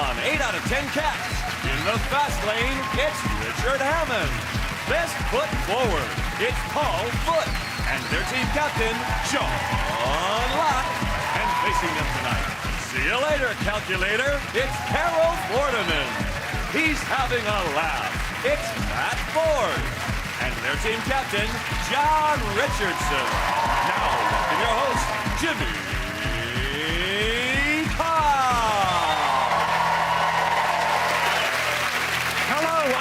on 8 out of 10 cats. In the fast lane, it's Richard Hammond. Best foot forward, it's Paul Foote. And their team captain, John Locke. And facing them tonight, see you later, calculator, it's Carol Vorderman. He's having a laugh. It's Matt Forde. And their team captain, John Richardson. Now, welcome your host, Jimmy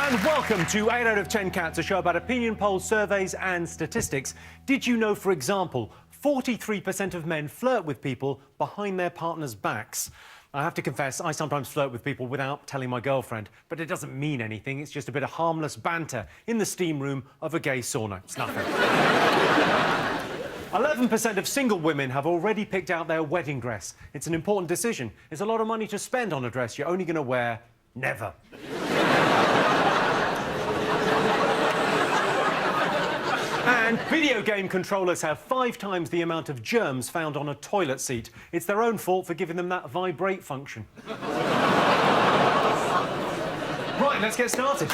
And welcome to 8 out of 10 Cats, a show about opinion polls, surveys and statistics. Did you know, for example, 43% of men flirt with people behind their partners' backs? I have to confess, I sometimes flirt with people without telling my girlfriend, but it doesn't mean anything. It's just a bit of harmless banter in the steam room of a gay sauna. It's nothing. 11% of single women have already picked out their wedding dress. It's an important decision. It's a lot of money to spend on a dress you're only going to wear never. And video game controllers have 5 times the amount of germs found on a toilet seat. It's their own fault for giving them that vibrate function. Right, let's get started.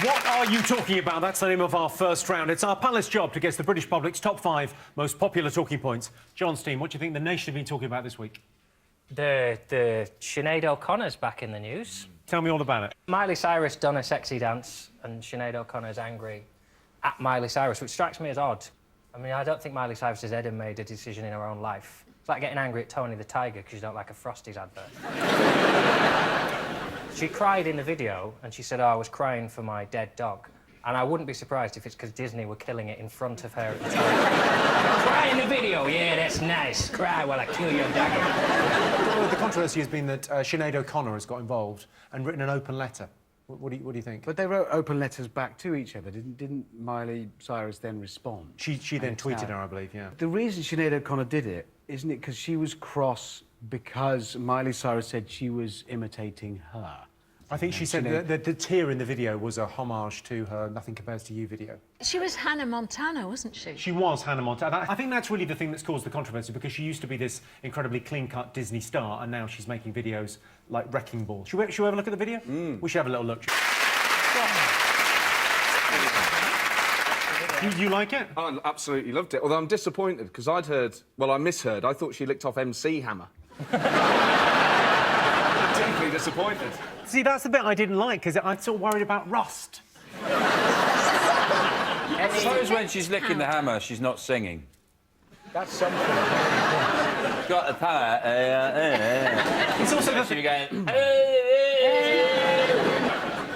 What are you talking about? That's the name of our first round. It's our palace job to guess the British public's top 5 most popular talking points. John Steen, what do you think the nation have been talking about this week? The Sinead O'Connor's back in the news. Tell me all about it. Miley Cyrus done a sexy dance and Sinead O'Connor's angry at Miley Cyrus, which strikes me as odd. I mean, I don't think Miley Cyrus has ever made a decision in her own life. It's like getting angry at Tony the Tiger because you don't like a Frosties advert. She cried in the video and she said, oh, I was crying for my dead dog. And I wouldn't be surprised if it's because Disney were killing it in front of her at the time. Cry in the video, yeah, that's nice. Cry while I kill your doggy. Well, the controversy has been that Sinead O'Connor has got involved and written an open letter. What do you think? But they wrote open letters back to each other. Didn't Miley Cyrus then respond? She then tweeted her, I believe, yeah. The reason Sinead O'Connor did it, isn't it because she was cross because Miley Cyrus said she was imitating her? I think she said that the tear in the video was a homage to her Nothing Compares to You video. She was Hannah Montana, wasn't she? She was Hannah Montana. I think that's really the thing that's caused the controversy, because she used to be this incredibly clean-cut Disney star, and now she's making videos like Wrecking Ball. Should we have a look at the video? We should have a little look. You like it? I absolutely loved it, although I'm disappointed, because I misheard. I thought she licked off MC Hammer. Deeply disappointed. See, that's the bit I didn't like, because I'm sort of worried about rust. I suppose when she's licking the hammer, she's not singing. That's something. Got the power. It's also You're going.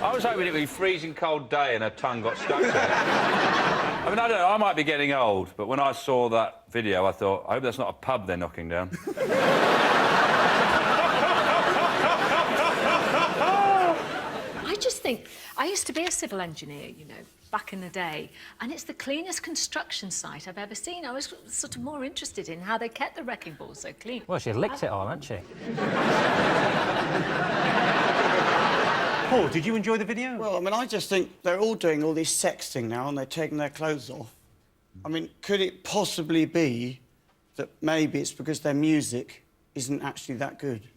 I was hoping it'd be a freezing cold day and her tongue got stuck to it. I mean, I don't know, I might be getting old, but when I saw that video, I thought, I hope that's not a pub they're knocking down. I used to be a civil engineer, you know, back in the day, and it's the cleanest construction site I've ever seen. I was sort of more interested in how they kept the wrecking ball so clean. Well, she licked it all, hasn't she? Paul, did you enjoy the video? Well, I mean, I just think they're all doing all this sexting now and they're taking their clothes off. I mean, could it possibly be that maybe it's because their music isn't actually that good?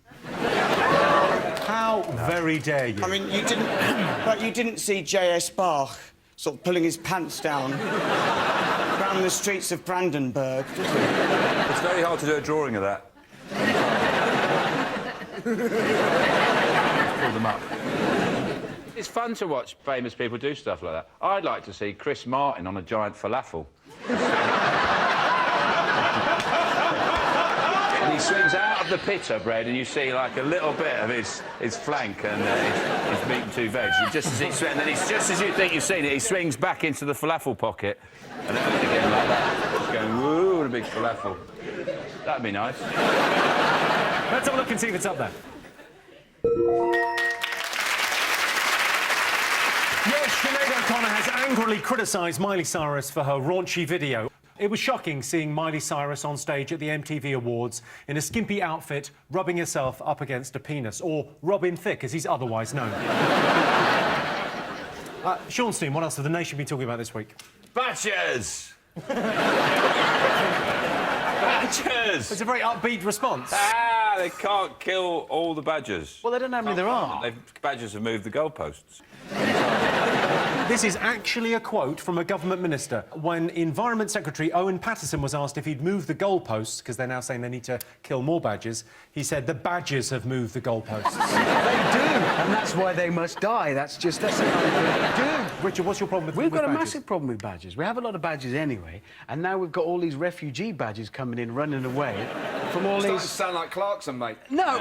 How very dare you? I mean, you didn't see J.S. Bach sort of pulling his pants down around the streets of Brandenburg, did you? It's very hard to do a drawing of that. Pull them up. It's fun to watch famous people do stuff like that. I'd like to see Chris Martin on a giant falafel. And he swings out of the pita bread and you see, like, a little bit of his flank and his meat and 2 veg. And then just as you think you've seen it, he swings back into the falafel pocket and then again like that. Just going, woo, what a big falafel. That'd be nice. Let's have a look and see if it's up there. Yes, Sinead O'Connor has angrily criticised Miley Cyrus for her raunchy video. It was shocking seeing Miley Cyrus on stage at the MTV Awards in a skimpy outfit, rubbing herself up against a penis, or Robin Thicke, as he's otherwise known. Sean Steen, what else has the nation been talking about this week? Batches! Badgers! It's a very upbeat response. Ah, they can't kill all the badgers. Well, they don't know how many there are. Badgers have moved the goalposts. This is actually a quote from a government minister when Environment Secretary Owen Paterson was asked if he'd moved the goalposts, because they're now saying they need to kill more badgers. He said the badgers have moved the goalposts. They do, and that's why they must die. That's the kind of thing they do. Richard, what's your problem with We've got a badgers? massive problem with badgers. We have a lot of badgers anyway, and now we've got all these refugee badgers coming in, running away from all Starting to these... sound like Clarkson, mate. No!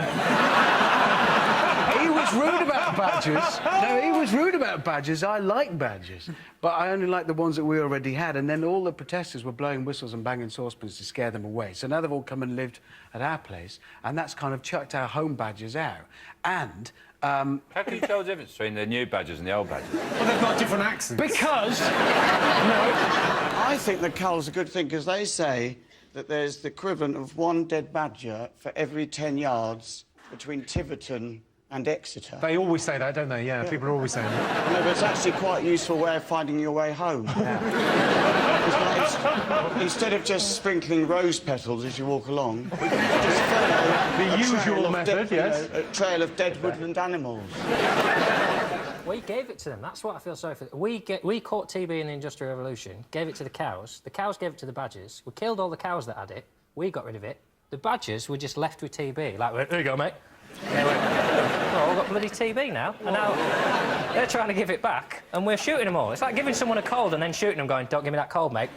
He was rude about badgers. No, he was rude about badgers. I like badgers, but I only like the ones that we already had, and then all the protesters were blowing whistles and banging saucepans to scare them away. So now they've all come and lived at our place, and that's kind of chucked our home badgers out. And... How can you tell the difference between the new badgers and the old badgers? Well, they've got different accents. because... I think the cull's a good thing because they say that there's the equivalent of one dead badger for every 10 yards between Tiverton and Exeter. They always say that, don't they? Yeah, people are always saying that. No, but it's actually quite a useful way of finding your way home. Instead of just sprinkling rose petals as you walk along, just follow The usual method, yes. A trail of dead woodland animals. We gave it to them. That's what I feel sorry for. We caught TB in the Industrial Revolution, gave it to the cows. The cows gave it to the badgers. We killed all the cows that had it. We got rid of it. The badgers were just left with TB. Like, there you go, mate. We've all got bloody TB now, and now they're trying to give it back, and we're shooting them all. It's like giving someone a cold and then shooting them, going, "Don't give me that cold, mate."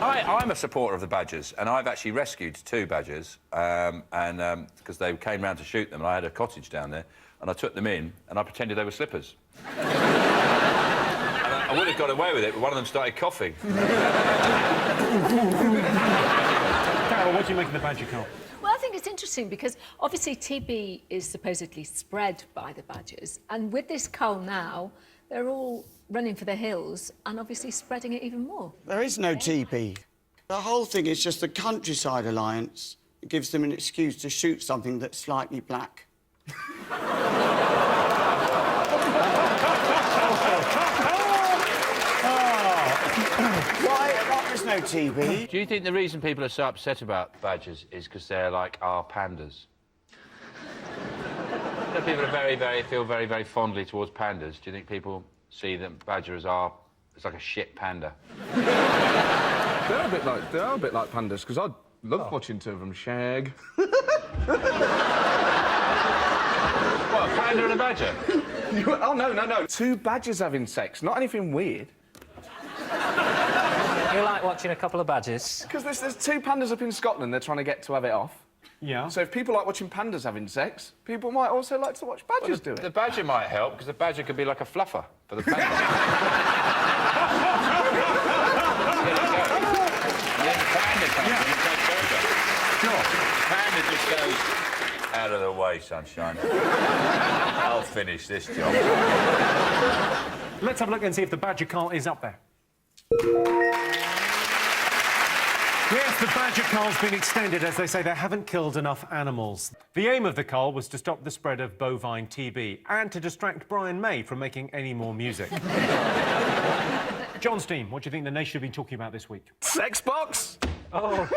I'm a supporter of the badgers, and I've actually rescued 2 badgers, because they came round to shoot them, and I had a cottage down there, and I took them in, and I pretended they were slippers. And I would have got away with it, but one of them started coughing. Carol, what do you make of the badger cull? Well, I think it's interesting because obviously TB is supposedly spread by the badgers, and with this cull now, they're all running for the hills and obviously spreading it even more. There is no TB. The whole thing is just the Countryside Alliance. It gives them an excuse to shoot something that's slightly black. Why? There's no TB. Do you think the reason people are so upset about badgers is because they're like our pandas? You know, people are feel very fondly towards pandas. Do you think people see them badgers are... it's like a shit panda? They are a bit like pandas, because I love watching 2 of them shag. What, a panda and a badger? Oh, no. 2 badgers having sex, not anything weird. You like watching a couple of badgers? Because there's 2 pandas up in Scotland they're trying to get to have it off. Yeah. So if people like watching pandas having sex, people might also like to watch badgers do it. The badger might help, because the badger could be like a fluffer for the panda. Sure. Panda just goes out of the way, sunshine. I'll finish this job. Let's have a look and see if the badger cull is up there. Yes, the badger cull's been extended as they say they haven't killed enough animals. The aim of the cull was to stop the spread of bovine TB and to distract Brian May from making any more music. John Steen, what do you think the nation have been talking about this week? Sex box? Oh.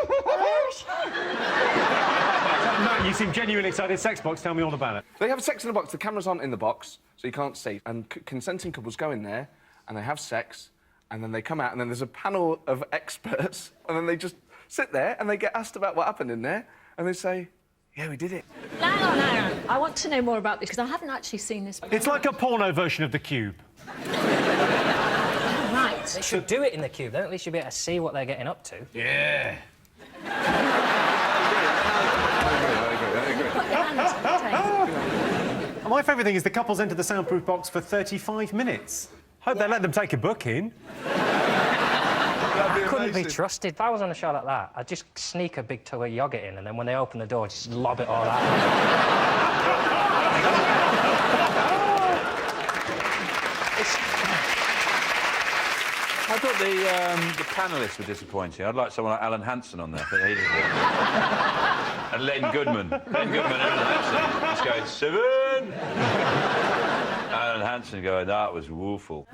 Matt, you seem genuinely excited. Sex box, tell me all about it. They have sex in a box. The cameras aren't in the box, so you can't see. And consenting couples go in there, and they have sex, and then they come out, and then there's a panel of experts, and then they just sit there, and they get asked about what happened in there, and they say, yeah, we did it. Hang on. I want to know more about this, because I haven't actually seen this. It's like a porno version of The Cube. Right. They should do it in the cube, then at least you'll be able to see what they're getting up to. Yeah. My favourite thing is the couples enter the soundproof box for 35 minutes. Hope they let them take a book in. I couldn't be trusted. If I was on a show like that, I'd just sneak a big tub of yoghurt in, and then when they open the door, just lob it all out. I thought the panellists were disappointing. I'd like someone like Alan Hansen on there, but he didn't do it. And Len Goodman. Len Goodman and Alan Hansen just going, 7! Alan Hansen going, that was woeful.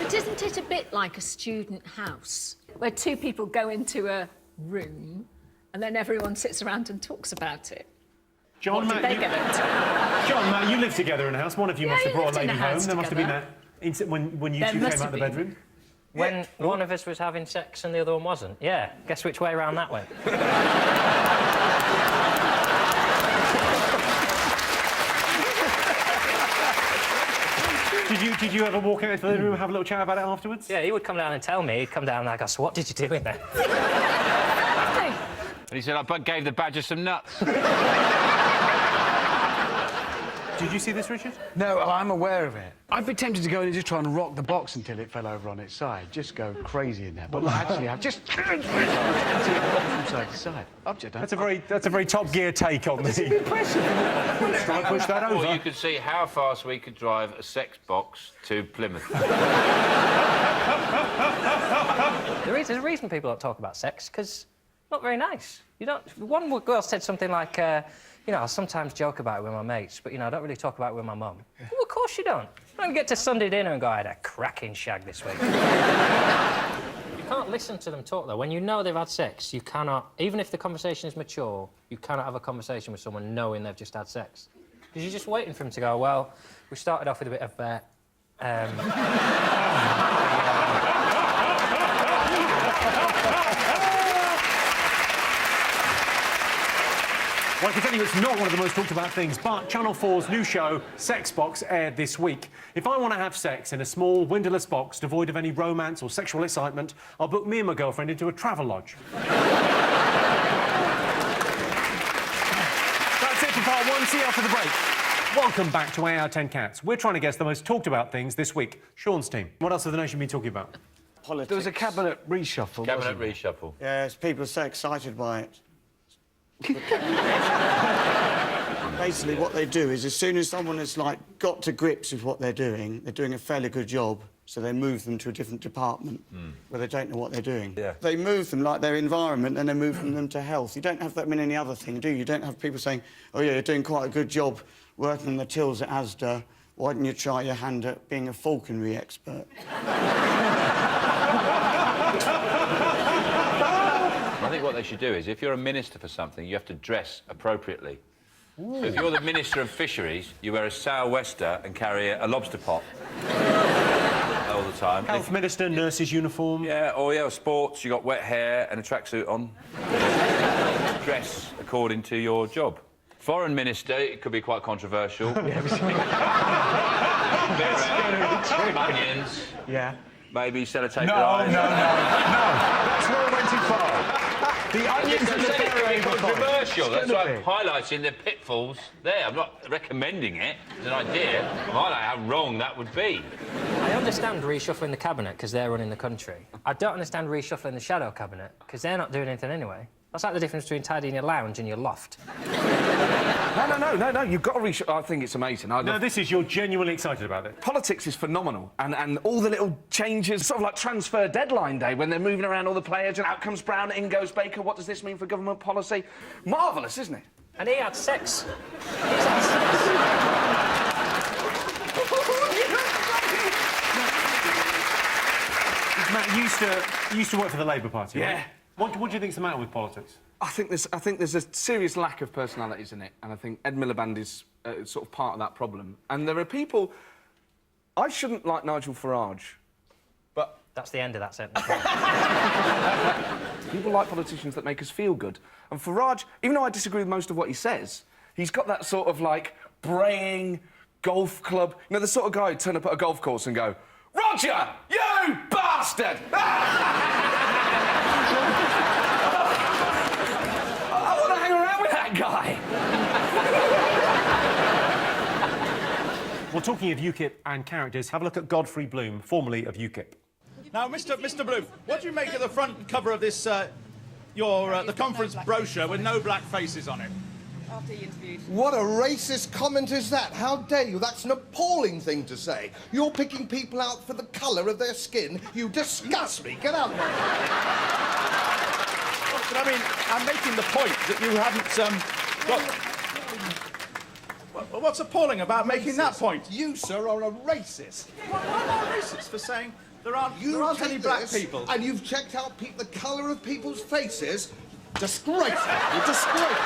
But isn't it a bit like a student house, where two people go into a room and then everyone sits around and talks about it? John, What did they get into? John, Matt, you live together in a house. One of you must have you brought a lived in lady a house home. There must have been together. when you There two must came out of the have been. bedroom. When one of us was having sex and the other one wasn't. Yeah, guess which way round that went. Did you ever walk out into the living room and have a little chat about it afterwards? Yeah, he would come down and tell me. He'd come down and I'd go, so what did you do in there? And he said, I gave the badger some nuts. Did you see this, Richard? No, I'm aware of it. I'd be tempted to go in and just try and rock the box until it fell over on its side. Just go crazy in there. But actually, I've just... from side to side. Object, That's a very Top Gear take on the... impressive. Let's try and push that over. Or you could see how fast we could drive a sex box to Plymouth. There's a reason people don't talk about sex, because not very nice. You don't... One girl said something like, you know, I sometimes joke about it with my mates, but, you know, I don't really talk about it with my mum. Well, of course you don't. You don't get to Sunday dinner and go, I had a cracking shag this week. You can't listen to them talk, though. When you know they've had sex, you cannot... Even if the conversation is mature, you cannot have a conversation with someone knowing they've just had sex. Because you're just waiting for them to go, well, we started off with a bit of... Well, I can tell you it's not one of the most talked about things, but Channel 4's new show, Sex Box, aired this week. If I want to have sex in a small, windowless box devoid of any romance or sexual excitement, I'll book me and my girlfriend into a travel lodge. That's it for part one. See you after the break. Welcome back to 8 out of 10 Cats. We're trying to guess the most talked about things this week. Sean's team. What else have the nation been talking about? Politics. There was a cabinet reshuffle, Cabinet wasn't there? reshuffle. Yes, people are so excited by it. Basically, what they do is, as soon as someone has, like, got to grips with what they're doing a fairly good job, so they move them to a different department where they don't know what they're doing. Yeah. They move them like their environment, and they move them to health. You don't have that in any other thing, do you? You don't have people saying, oh, yeah, you're doing quite a good job working on the tills at Asda. Why didn't you try your hand at being a falconry expert? I think what they should do is, if you're a minister for something, you have to dress appropriately. So if you're the Minister of Fisheries, you wear a sou'wester and carry a lobster pot all the time. Health Minister, nurse's uniform. Yeah, or sports, you got wet hair and a tracksuit on. Dress according to your job. Foreign Minister, it could be quite controversial. Onions. Yeah. Maybe sellotape No, your eyes. no, no, no. That's where it went too far. The onions I and the said it could be berry controversial. That's gonna why I'm be. highlighting the pitfalls there. I'm not recommending it. It's an idea. I might know how wrong that would be. I understand reshuffling the cabinet because they're running the country. I don't understand reshuffling the shadow cabinet because they're not doing anything anyway. That's like the difference between tidying your lounge and your loft. No, you've got to reach... I think it's amazing. No, this is... You're genuinely excited about it. Politics is phenomenal, and all the little changes, sort of like transfer deadline day, when they're moving around all the players, and out comes Brown, in goes Baker. What does this mean for government policy? Marvellous, isn't it? And he had sex. He's had sex. Matt, you used to work for the Labour Party, Yeah. right? What do you think's the matter with politics? I think there's a serious lack of personalities in it, and I think Ed Miliband is sort of part of that problem. And there are people... I shouldn't like Nigel Farage, but... That's the end of that sentence. People like politicians that make us feel good. And Farage, even though I disagree with most of what he says, he's got that sort of, like, braying golf club... You know, the sort of guy who'd turn up at a golf course and go, Roger, you bastard! I want to hang around with that guy. Well, talking of UKIP and characters, have a look at Godfrey Bloom, formerly of UKIP. Now, Mr. Bloom, what do you make of the front cover of this, the conference brochure with no black faces on it? After he interviewed. What a racist comment is that? How dare you? That's an appalling thing to say. You're picking people out for the colour of their skin. You disgust me. Get out of there. But I mean, I'm making the point that you haven't got... Well, what's appalling about making that point? You, sir, are a racist. Why am I a racist for saying there aren't any black people? And you've checked out the colour of people's faces? Disgraceful. You're disgraceful.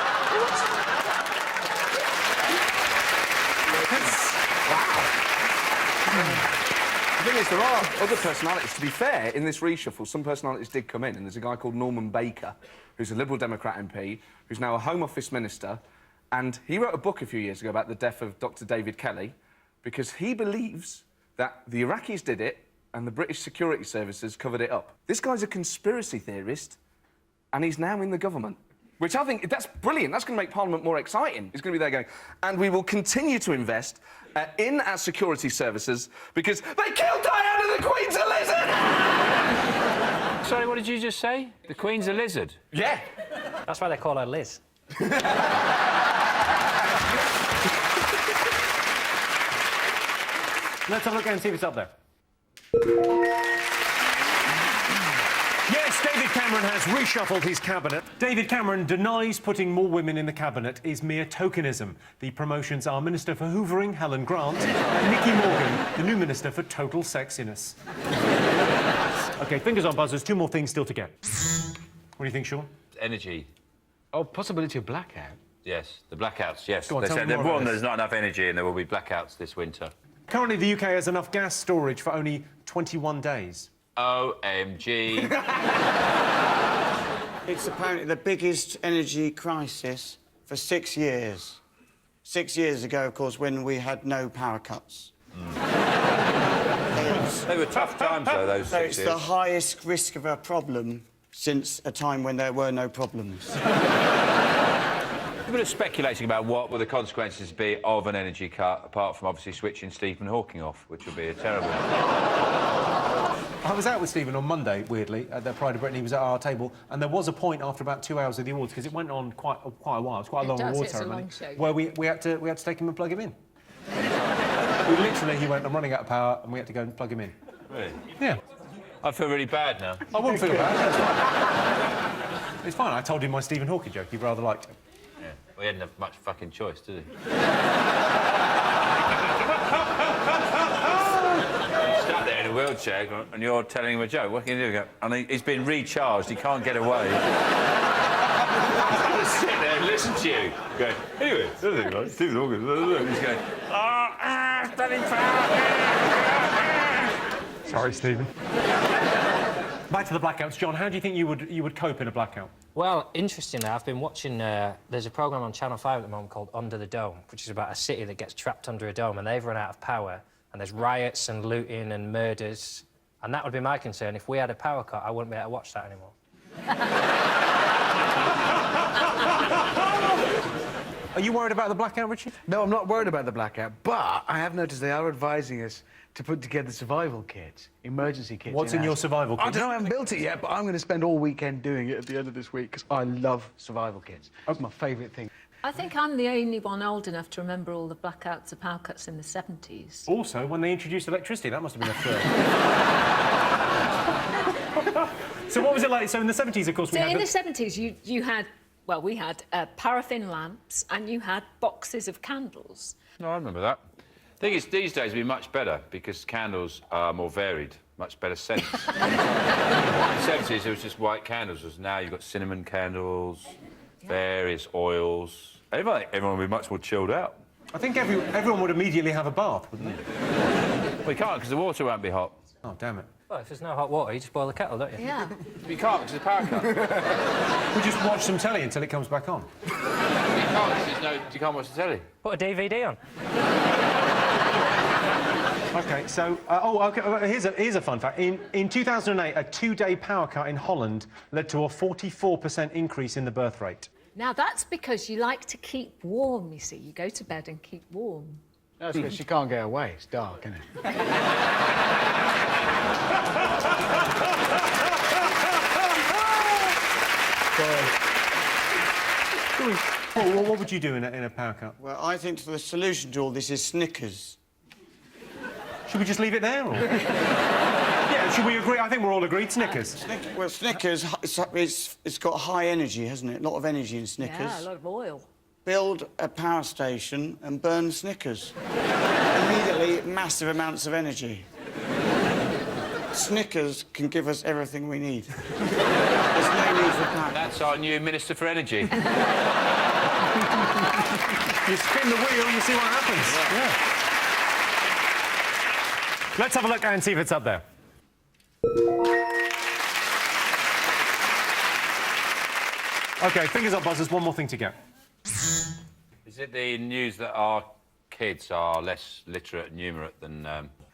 The thing is, there are other personalities. To be fair, in this reshuffle, some personalities did come in, and there's a guy called Norman Baker, who's a Liberal Democrat MP, who's now a Home Office minister, and he wrote a book a few years ago about the death of Dr. David Kelly, because he believes that the Iraqis did it and the British security services covered it up. This guy's a conspiracy theorist, and he's now in the government. Which I think, that's brilliant. That's going to make Parliament more exciting. He's going to be there going, and we will continue to invest in our security services because they killed Diana, the Queen's a lizard! Sorry, what did you just say? The Queen's a lizard? Yeah. That's why they call her Liz. Let's have a look and see if it's up there. Yes, David Cameron has reshuffled his cabinet. David Cameron denies putting more women in the cabinet is mere tokenism. The promotions are Minister for Hoovering, Helen Grant, and Nicky Morgan, the new Minister for Total Sexiness. OK, fingers on buzzers, 2 more things still to get. What do you think, Sean? Energy. Oh, possibility of blackout. Yes, the blackouts, yes. Go on, They tell said me more about there's not enough energy and there will be blackouts this winter. Currently, the UK has enough gas storage for only 21 days. OMG. It's apparently the biggest energy crisis for 6 years. 6 years ago, of course, when we had no power cuts. They were tough times, though, those 6 It's years. the highest risk of a problem since a time when there were no problems. People are speculating about what will the consequences be of an energy cut, apart from obviously switching Stephen Hawking off, which would be a terrible... I was out with Stephen on Monday, weirdly, at the Pride of Britain. He was at our table, and there was a point after about 2 hours of the awards, because it went on quite a while. It was quite a long award ceremony, where we had to take him and plug him in. He went, I'm running out of power, and we had to go and plug him in. Really? Yeah. I feel really bad now. I wouldn't feel bad. That's fine. It's fine. I told him my Stephen Hawking joke. He rather liked it. Yeah. Well, he didn't have much fucking choice, did he? Stuck there in a wheelchair and you're telling him a joke. What can you do? Go, and he's been recharged. He can't get away. He's just sit there and listen to you. Going, anyway, Stephen Hawking. He's going, standing proud. Sorry, Stephen. Back to the blackouts. John, how do you think you would cope in a blackout? Well, interestingly, I've been watching... there's a programme on Channel 5 at the moment called Under the Dome, which is about a city that gets trapped under a dome and they've run out of power, and there's riots and looting and murders, and that would be my concern. If we had a power cut, I wouldn't be able to watch that anymore. Are you worried about the blackout, Richard? No, I'm not worried about the blackout, but I have noticed they are advising us to put together survival kits, emergency kits. What's in your survival kit? I don't know, I haven't built it yet, but I'm going to spend all weekend doing it at the end of this week, because I love survival kits. That's my favourite thing. I think I'm the only one old enough to remember all the blackouts and power cuts in the 70s. Also, when they introduced electricity, that must have been a thrill. So what was it like? So in the 70s, of course, we had... So in the 70s, you had... Well, we had paraffin lamps and you had boxes of candles. No, I remember that. The thing is, these days would be much better because candles are more varied, much better scents. In the 70s, it was just white candles, whereas now you've got cinnamon candles, various oils. Everyone would be much more chilled out. I think everyone would immediately have a bath, wouldn't they? Well, you can't, because the water won't be hot. Oh, damn it. Well, if there's no hot water, you just boil the kettle, don't you? Yeah. You can't, because of the power cut. We just watch some telly until it comes back on. You can't, you can't watch the telly. Put a DVD on. OK, so... here's a fun fact. In 2008, a 2-day power cut in Holland led to a 44% increase in the birth rate. Now, that's because you like to keep warm, you see. You go to bed and keep warm. That's because she can't get away. It's dark, isn't it? Paul, what would you do in a power cut? Well, I think the solution to all this is Snickers. Should we just leave it there, or...? Yeah, should we agree? I think we're all agreed. Snickers. Snickers, it's got high energy, hasn't it? A lot of energy in Snickers. Yeah, a lot of oil. Build a power station and burn Snickers. Immediately, massive amounts of energy. Snickers can give us everything we need. There's no need for power. That's our new Minister for Energy. You spin the wheel and you see what happens. Yeah. Let's have a look and see if it's up there. OK, fingers up, buzzers. One more thing to go. Is it the news that our kids are less literate and numerate than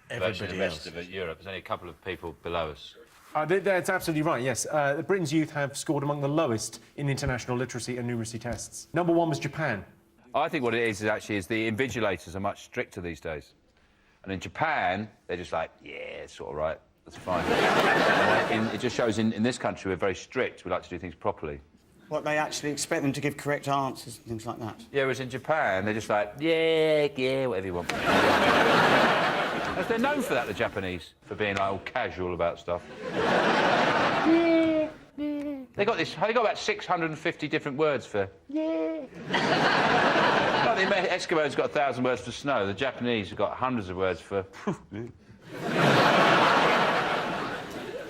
virtually the rest of Europe? There's only a couple of people below us. That's absolutely right, yes. Britain's youth have scored among the lowest in international literacy and numeracy tests. Number 1 was Japan. I think what it is actually the invigilators are much stricter these days. And in Japan, they're just like, yeah, it's sort of right, that's fine. It just shows in this country we're very strict. We like to do things properly. What, they actually expect them to give correct answers and things like that? Yeah, whereas in Japan, they're just like, yeah, whatever you want. They're known for that, the Japanese, for being like all casual about stuff. They got about 650 different words for like the Eskimos got 1,000 words for snow. The Japanese have got hundreds of words for.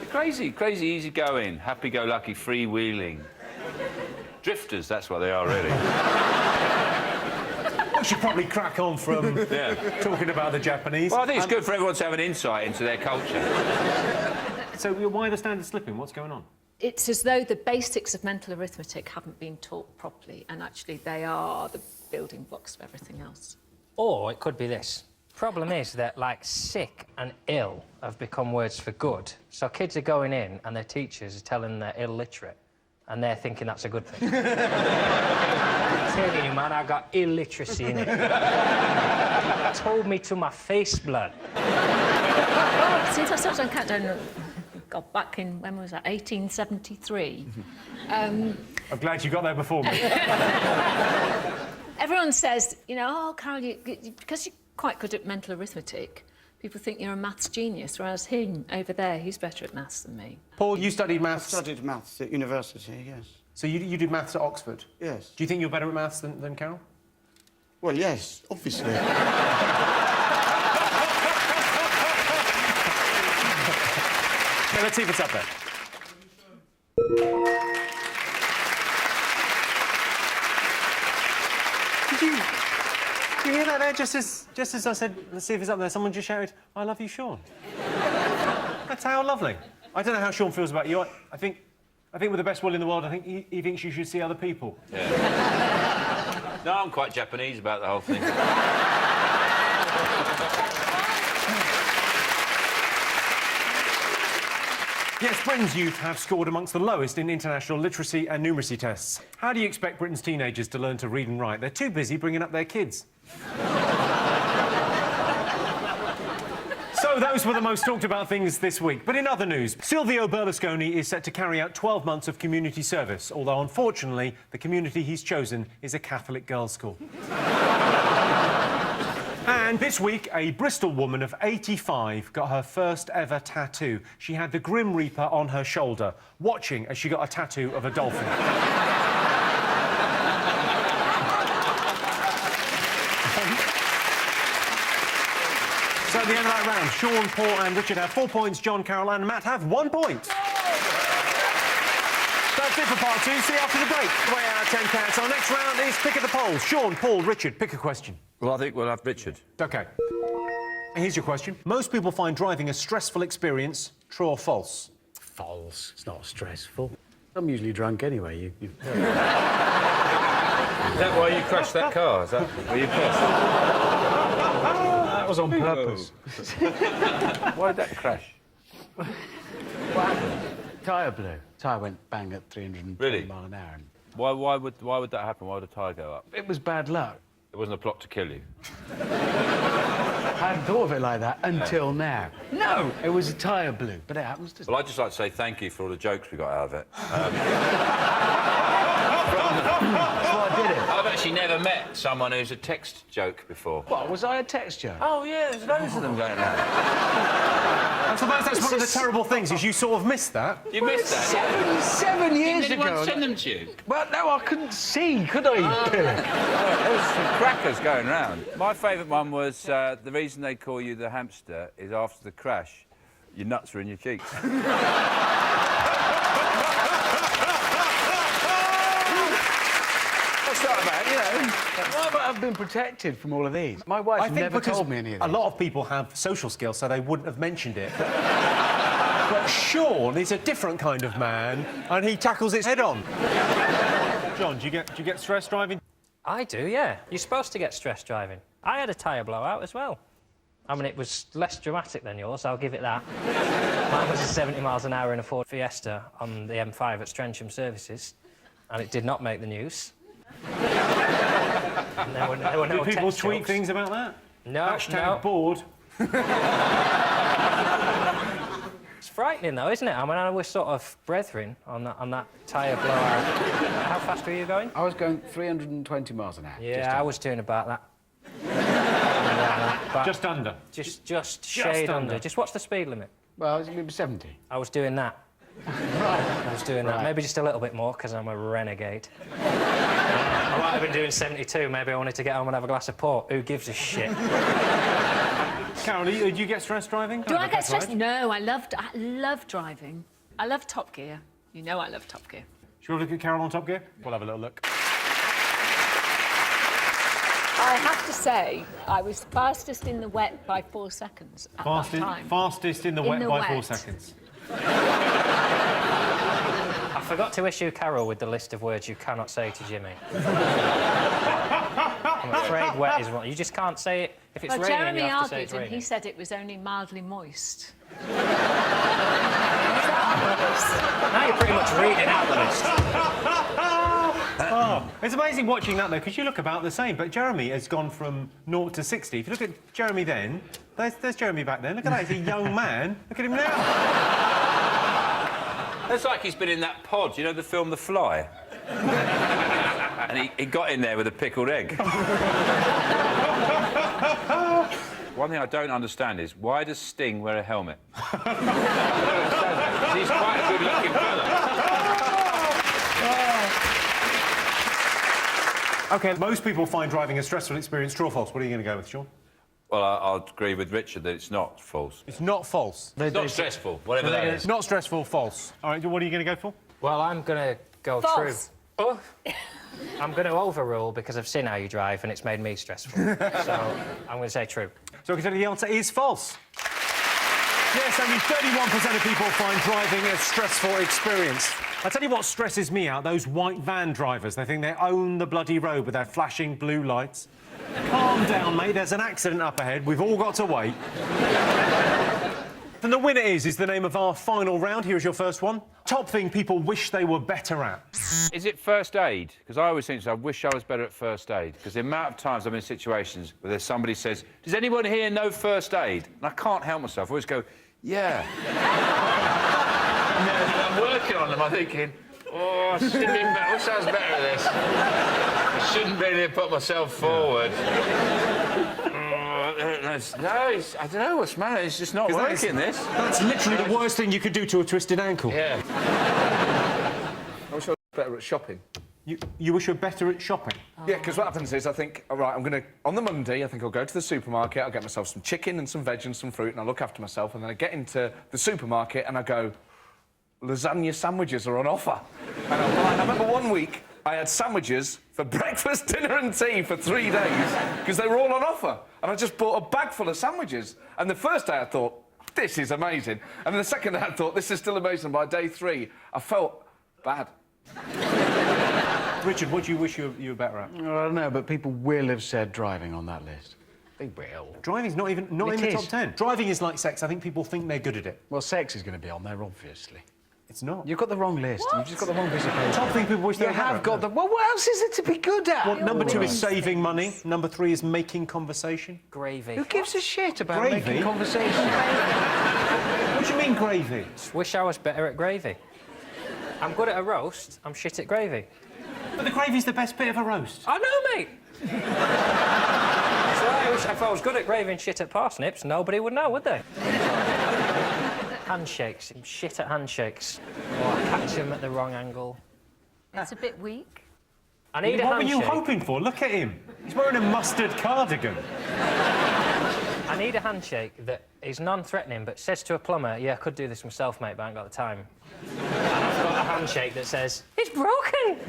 Crazy, easygoing, happy-go-lucky, freewheeling. Drifters, that's what they are, really. We should probably crack on from talking about the Japanese. Well, I think it's good for everyone to have an insight into their culture. So why the standard slipping? What's going on? It's as though the basics of mental arithmetic haven't been taught properly, and actually they are the building blocks of everything else. Or it could be this. Problem is that, like, sick and ill have become words for good. So kids are going in and their teachers are telling them they're illiterate, and they're thinking that's a good thing. I'm telling you, man, I got illiteracy in it. Told me to my face, blood. Since I started on Countdown, God, back in, when was that, 1873. I'm glad you got there before me. Everyone says, you know, oh, Carol, because you're quite good at mental arithmetic, people think you're a maths genius, whereas him over there, he's better at maths than me. Paul, you studied maths? I studied maths at university, yes. So you did maths at Oxford? Yes. Do you think you're better at maths than Carol? Well, yes, obviously. Okay, let's see if it's up there. Did you hear that there? Just as I said, let's see if it's up there, someone just shouted, "I love you, Sean." That's how lovely. I don't know how Sean feels about you. I think with the best will in the world, I think he thinks you should see other people. Yeah. No, I'm quite Japanese about the whole thing. Yes, Britain's youth have scored amongst the lowest in international literacy and numeracy tests. How do you expect Britain's teenagers to learn to read and write? They're too busy bringing up their kids. So those were the most talked about things this week. But in other news, Silvio Berlusconi is set to carry out 12 months of community service, although unfortunately the community he's chosen is a Catholic girls' school. And this week, a Bristol woman of 85 got her first ever tattoo. She had the Grim Reaper on her shoulder, watching as she got a tattoo of a dolphin. So at the end of that round, Sean, Paul and Richard have 4 points, John, Carol and Matt have 1 point. That's it for part 2. See you after the break. 3 out of 10 cats. Our next round is pick of the polls. Sean, Paul, Richard, pick a question. Well, I think we'll have Richard. OK. Here's your question. Most people find driving a stressful experience. True or false? False. It's not stressful. I'm usually drunk anyway. Is that why you crashed that car? Is that why you pissed? That was on purpose. Why did that crash? What happened? Tyre blew. Tyre went bang at 320 Really? mile an hour. And Why would that happen? Why would a tyre go up? it was bad luck. It wasn't a plot to kill you. I hadn't thought of it like that until now. No, it was a tyre blew, but it happens to... Well, I'd just like to say thank you for all the jokes we got out of it. That's why I did it. I've actually never met someone who's a text joke before. What, was I a text joke? Oh, yeah, there's loads of them going around. I suppose that's one of the terrible things, is you sort of missed that. You missed that? 7 years Did anyone ago. send them to you? Well, no, I couldn't see, could I, you pillock? There was some crackers going round. My favourite one was the reason they call you the hamster is after the crash, your nuts are in your cheeks. That's not bad, you know. Well, but I've been protected from all of these. My wife's never told me any of a these. lot of people have social skills, so they wouldn't have mentioned it. But Sean is a different kind of man, and he tackles it head on. John, do you get stressed driving? I do, yeah. You're supposed to get stressed driving. I had a tyre blowout as well. I mean, it was less dramatic than yours, I'll give it that. Mine was 70 miles an hour in a Ford Fiesta on the M5 at Strensham Services, and it did not make the news. And there were no Do people text tweet jokes. things about that? No, Hashtag bored. It's frightening, though, isn't it? I mean, I was sort of brethren on that tyre blowout. How fast were you going? I was going 320 miles an hour. Yeah, I was doing about that. But Just under. Just shade under. Just watch the speed limit. Well, it was 70. I was doing that. I was doing that. Maybe just a little bit more, because I'm a renegade. I might have been doing 72. Maybe I wanted to get home and have a glass of port. Who gives a shit? Carol, do you get stressed driving? Do I get stressed? No, I love driving. I love Top Gear. You know I love Top Gear. Shall we look at Carol on Top Gear? We'll have a little look. I have to say, I was fastest in the wet by 4 seconds at that time. Fastest in the wet by 4 seconds. I forgot to issue Carol with the list of words you cannot say to Jimmy. I'm afraid wet is one. You just can't say it. If it's Well, raining, Jeremy you have to say argued, it's and raining. he said it was only mildly moist. Now you're pretty much reading out the list. Oh, it's amazing watching that, though, because you look about the same, but Jeremy has gone from 0 to 60. If you look at Jeremy then, there's Jeremy back then. Look at that, he's a young man. Look at him now. It's like he's been in that pod, you know the film The Fly? And he got in there with a pickled egg. One thing I don't understand is, why does Sting wear a helmet? I don't understand that, 'cause he's quite a good-looking fella. OK, most people find driving a stressful experience. True or false? What are you going to go with, Sean? Well, I'll agree with Richard that it's not false. It's not false. It's not stressful, whatever that is. It's not stressful, false. All right, what are you going to go for? Well, I'm going to go False. true. Oh. I'm going to overrule because I've seen how you drive and it's made me stressful. So I'm going to say true. So I can tell you the answer is false. Yes, only 31% of people find driving a stressful experience. I tell you what stresses me out, those white van drivers. They think they own the bloody road with their flashing blue lights. Calm down, mate, there's an accident up ahead. We've all got to wait. And the winner is the name of our final round. Here's your first one. Top thing people wish they were better at. Is it first aid? Because I always think, I wish I was better at first aid. Because the amount of times I'm in situations where there's somebody says, does anyone here know first aid? And I can't help myself. I always go, yeah. And then I'm working on them, I'm thinking, oh, I should have been better. I wish I was better at this. I shouldn't really have put myself forward. No, I don't know what's the matter. It's just not working, this. That's literally the worst thing you could do to a twisted ankle. Yeah. I wish I was better at shopping. You wish you were better at shopping? Yeah, because what happens is I think, all right, on the Monday, I think I'll go to the supermarket, I'll get myself some chicken and some veg and some fruit, and I'll look after myself, and then I get into the supermarket and I go, lasagna sandwiches are on offer. And I remember one week I had sandwiches for breakfast, dinner and tea for 3 days because they were all on offer. And I just bought a bag full of sandwiches. And the first day I thought, this is amazing. And the second day I thought, this is still amazing. By day 3, I felt bad. Richard, what do you wish you were better at? I don't know, but people will have said driving on that list. They will. Driving's not in the top 10. Driving is like sex. I think people think they're good at it. Well, sex is going to be on there, obviously. It's not. You've got the wrong list. What? You've just got the wrong piece of paper. Top thing people wish they You were better have at. got the... Well, what else is there to be good at? Well, number 2 is saving money. Number 3 is making conversation. Gravy. Who gives a shit about Gravy? making conversation? What do you mean, gravy? Wish I was better at gravy. I'm good at a roast, I'm shit at gravy. But the gravy's the best bit of a roast. I know, mate. So if I was good at gravy and shit at parsnips, nobody would know, would they? Handshakes. I'm shit at handshakes. Or I catch them at the wrong angle. It's a bit weak. I need a What were handshake. you hoping for? Look at him. He's wearing a mustard cardigan. I need a handshake that is non-threatening but says to a plumber, yeah, I could do this myself, mate, but I ain't got the time. And I've got a handshake that says, it's broken!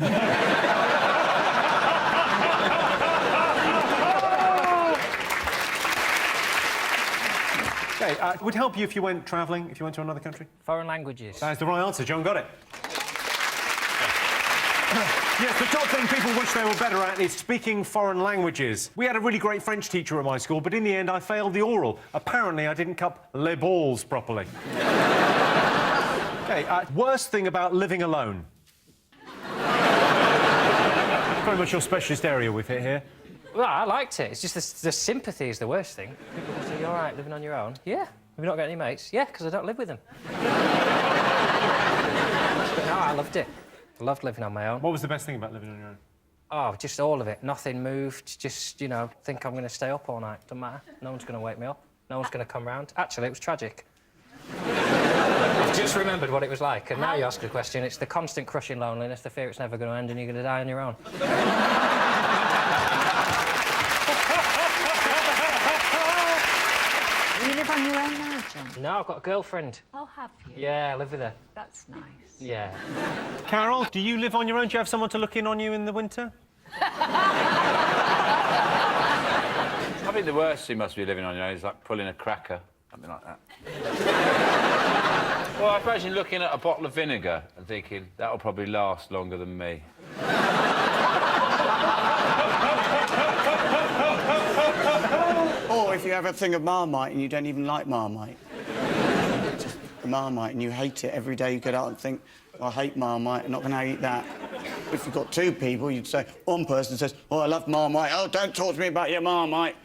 Okay, it would help you if you went travelling, if you went to another country? Foreign languages. That is the right answer. John got it. Yes, the top thing people wish they were better at is speaking foreign languages. We had a really great French teacher at my school, but in the end I failed the oral. Apparently I didn't cup les balls properly. Okay, worst thing about living alone? Very much your specialist area we've hit here. Well, I liked it. It's just the sympathy is the worst thing. People say, you're all right living on your own? Yeah. Have you not got any mates? Yeah, because I don't live with them. But no, I loved it. I loved living on my own. What was the best thing about living on your own? Oh, just all of it. Nothing moved. Just, you know, think I'm going to stay up all night. Doesn't matter. No one's going to wake me up. No one's going to come round. Actually, it was tragic. I've just remembered what it was like, and now you ask the question, it's the constant crushing loneliness, the fear it's never going to end and you're going to die on your own. Do you live on your own now, John? No, I've got a girlfriend. Oh, have you? Yeah, I live with her. That's nice. Yeah. Carol, do you live on your own? Do you have someone to look in on you in the winter? I think the worst thing must be living on your own is like pulling a cracker, something like that. Well, I imagine looking at a bottle of vinegar and thinking, that'll probably last longer than me. Or if you have a thing of Marmite and you don't even like Marmite. Just the Marmite and you hate it every day you get out and think, I hate Marmite, I'm not going to eat that. If you've got two people, you'd say, one person says, oh, I love Marmite. Oh, don't talk to me about your Marmite.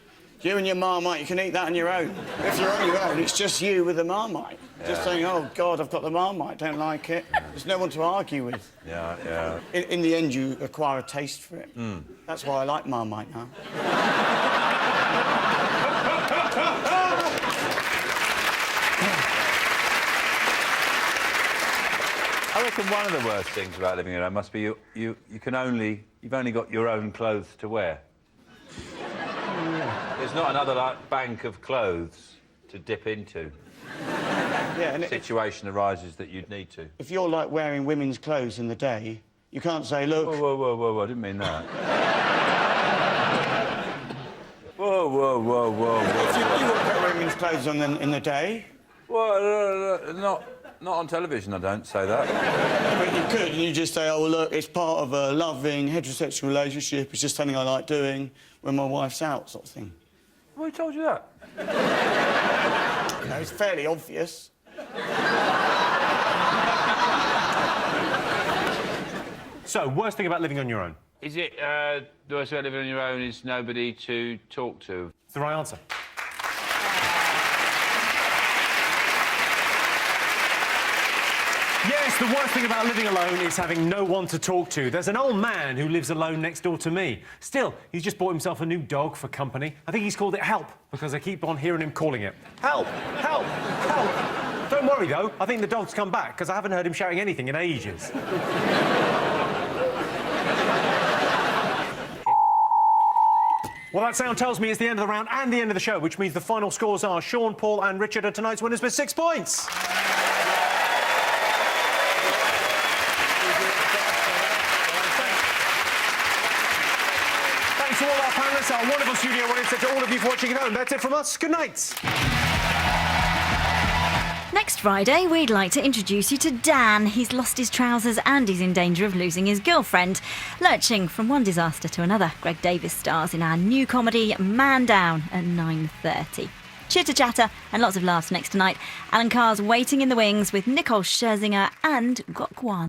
You and your Marmite, you can eat that on your own. If you're on your own, it's just you with the Marmite. Yeah. Just saying, oh, God, I've got the Marmite, don't like it. There's no one to argue with. Yeah, yeah. In the end, you acquire a taste for it. Mm. That's why I like Marmite now. I reckon one of the worst things about living alone must be you've only got your own clothes to wear. There's not another like bank of clothes to dip into. Yeah, and situation arises that you'd need to. If you're like wearing women's clothes in the day, you can't say, look. Whoa! I didn't mean that. Whoa! If you wouldn't wear women's clothes on in the day. Well, not on television. I don't say that. But you could, and you just say, oh, well, look, it's part of a loving heterosexual relationship. It's just something I like doing when my wife's out, sort of thing. Who told you that? You know, it's fairly obvious. So, worst thing about living on your own? Is it, the worst thing about living on your own is nobody to talk to? It's the right answer. Yes, the worst thing about living alone is having no one to talk to. There's an old man who lives alone next door to me. Still, he's just bought himself a new dog for company. I think he's called it Help, because I keep on hearing him calling it. Help! Help! Help! Don't worry, though. I think the dog's come back, because I haven't heard him shouting anything in ages. Well, that sound tells me it's the end of the round and the end of the show, which means the final scores are Sean, Paul and Richard are tonight's winners with 6 points. Thanks to all our panellists, our wonderful studio audience, and to all of you for watching at home. That's it from us. Good night. Next Friday, we'd like to introduce you to Dan. He's lost his trousers and he's in danger of losing his girlfriend. Lurching from one disaster to another, Greg Davies stars in our new comedy, Man Down, at 9:30. Chitter-chatter and lots of laughs next tonight. Alan Carr's waiting in the wings with Nicole Scherzinger and Gok Wan.